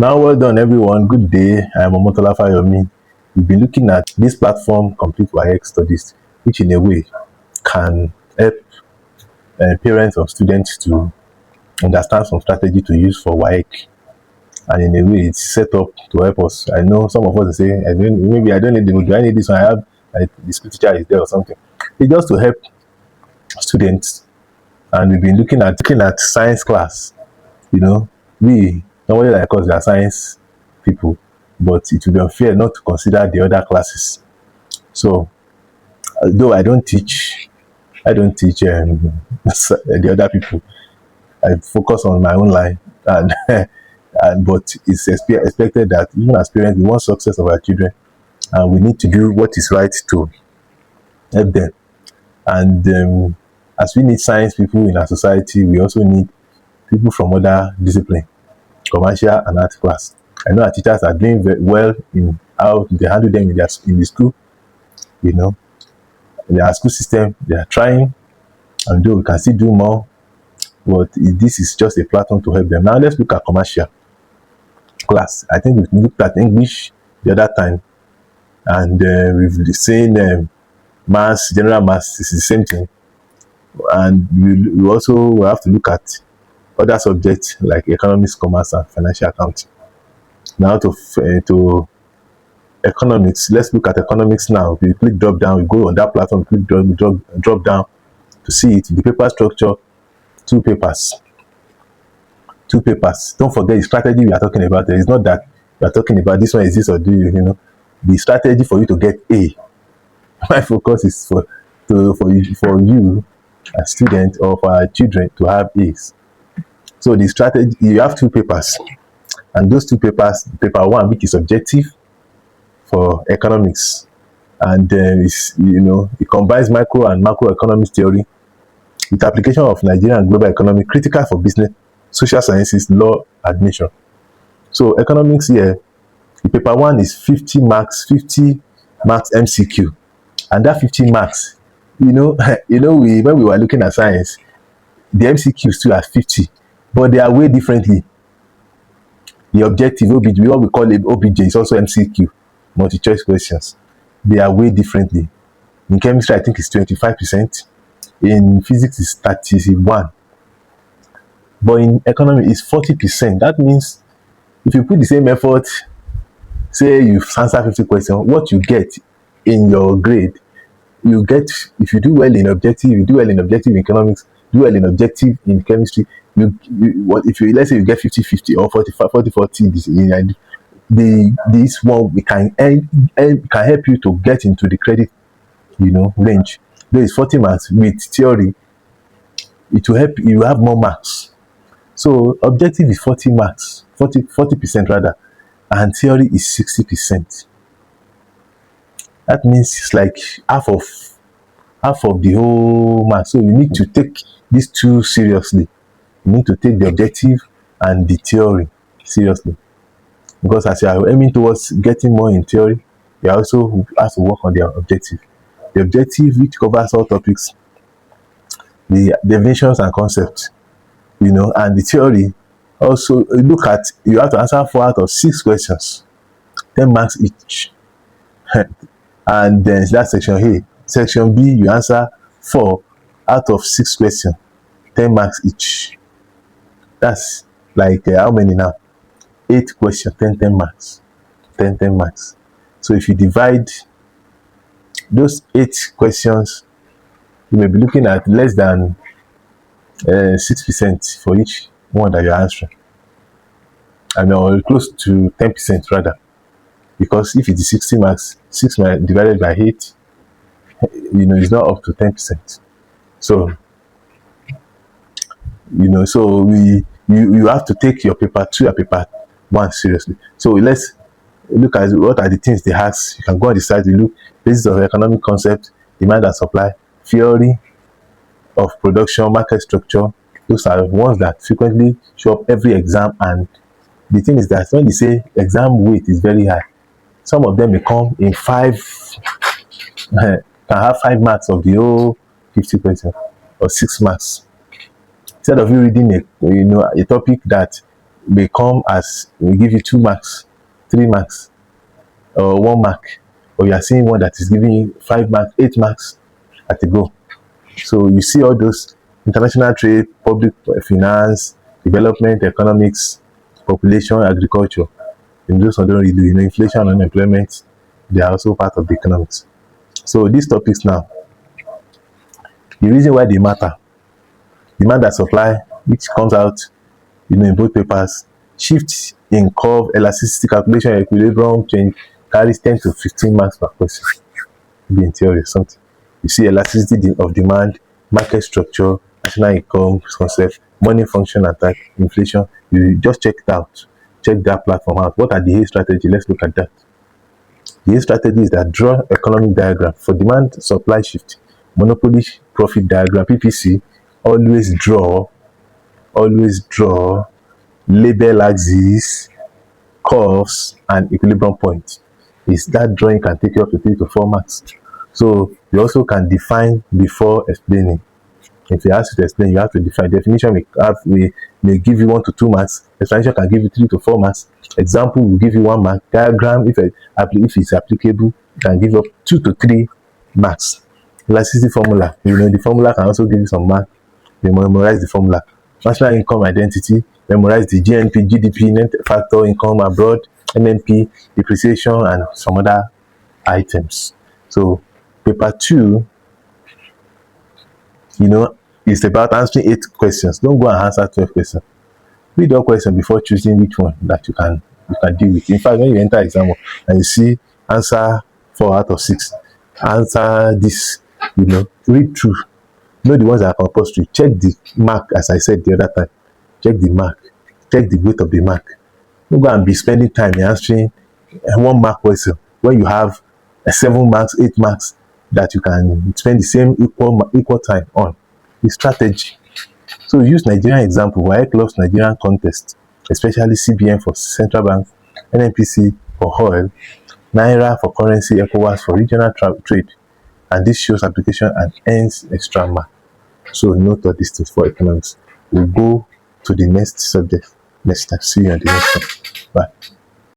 Now, well done, everyone. Good day. I'm Omotola Fayomi. We've been looking at this platform, Complete WAEC Studies, which in a way can help parents of students to understand some strategy to use for WAEC. And in a way, it's set up to help us. I know some of us say, maybe I don't need the do I need this one? I have the school teacher is there or something. It's just to help students. And we've been looking at science class. You know, we nobody like us, we are science people, but it would be unfair not to consider the other classes. So, though I don't teach the other people. I focus on my own line, and, but it's expected that even as parents, we want success of our children, and we need to do what is right to help them. And as we need science people in our society, we also need people from other discipline, commercial and art class. I know our teachers are doing very well in how they handle them in the school. You know, in their school system, they are trying, and though we can still do more, but this is just a platform to help them. Now let's look at commercial class. I think we looked at English the other time, and we've seen maths, general maths is the same thing, and we also will have to look at other subjects like economics, commerce, and financial accounting. Now to economics, let's look at economics now. We click drop down, we go on that platform, click drop down to see it. The paper structure, two papers. Don't forget the strategy we are talking about. It's not that we are talking about this one is this or do you, the strategy for you to get A. My focus is for you as student or for our children to have A's. So the strategy, you have two papers, and those two papers, paper one, which is objective for economics, and it combines micro and macroeconomics theory with application of Nigerian and global economy, critical for business, social sciences, law, admission. So economics here, the paper one is 50 marks MCQ, and that 50 marks, when we were looking at science, the MCQ still at 50, but they are way differently. The objective OBJ, what we call it OBJ, is also MCQ, multi-choice questions. They are way differently. In chemistry, I think it's 25%. In physics, it's 31. But in economy, it's 40%. That means if you put the same effort, say you answer 50 questions, what you get in your grade, you get, if you do well in objective, you do well in objective in economics, do well in objective in chemistry, let's say you get 50-50 or 40-40, this one we can help you to get into the credit range. There is 40 marks with theory, it will help you have more marks. So objective is 40 marks, 40% rather, and theory is 60%. That means it's like half of the whole mark. So you need to take these two seriously. You need to take the objective and the theory seriously, because as you are aiming towards getting more in theory, you also have to work on the objective. The objective, which covers all topics, the definitions and concepts, and the theory also you have to answer 4 out of 6 questions, 10 marks each. And then that's section A. Section B, you answer 4 out of 6 questions, 10 marks each. That's like how many now? 8 questions, 10 marks. 10 marks. So if you divide those 8 questions, you may be looking at less than 6% for each one that you're answering. Or close to 10% rather. Because if it is 60 marks, 6 divided by 8, it's not up to 10%. So, so you have to take your paper 2 and paper 1 seriously. So let's look at what are the things they ask. You can go on the site, you look, basis of economic concept, demand and supply, theory of production, market structure. Those are ones that frequently show up every exam, and the thing is that when they say exam weight is very high, some of them may come in 5 can have 5 marks of the whole 50 questions, or 6 marks. Instead of you reading a topic that may come as we give you 2 marks, 3 marks, or 1 mark, or you are seeing one that is giving you 5 marks, 8 marks at a go. So you see all those international trade, public finance, development, economics, population, agriculture. And those one don't really do, inflation, unemployment, they are also part of the economics. So these topics now, the reason why they matter, demand and supply, which comes out, in both papers, shift in curve, elasticity, calculation, equilibrium change carries 10 to 15 marks per question. Maybe in theory or something. You see elasticity of demand, market structure, national income concept, money function attack, inflation. You just check it out. Check that platform out. What are the A strategy? Let's look at that. The A strategy is that draw economic diagram for demand supply shift, monopoly profit diagram, PPC. Always draw, label axis, curves, and equilibrium point. Is that drawing can take you up to 3 to 4 marks. So you also can define before explaining. If they ask you to explain, you have to define. Definition may give you 1 to 2 marks. Explanation can give you 3 to 4 marks. Example will give you 1 mark. Diagram, if it's applicable, can give up 2 to 3 marks. Elasticity formula, the formula can also give you some marks. You memorize the formula. National income identity, memorize the GNP, GDP, net factor, income abroad, NNP, depreciation, and some other items. So paper 2, it's about answering 8 questions. Don't go and answer 12 questions. Read all questions before choosing which one that you can deal with. In fact, when you enter exam and you see answer 4 out of 6, answer this, read through. Know the ones that are compulsory. Check the mark, as I said the other time. Check the mark. Check the weight of the mark. Don't go and be spending time answering a 1 mark question when you have 7 marks, 8 marks that you can spend the same equal time on. The strategy. So use Nigerian example. WAEC loves Nigerian context, especially CBN for central bank, NNPC for oil, Naira for currency, ECOWAS for regional trade. And this shows application and earns extra mark. So note all these things for economics. We'll go to the next subject next time. See you on the next one. Bye.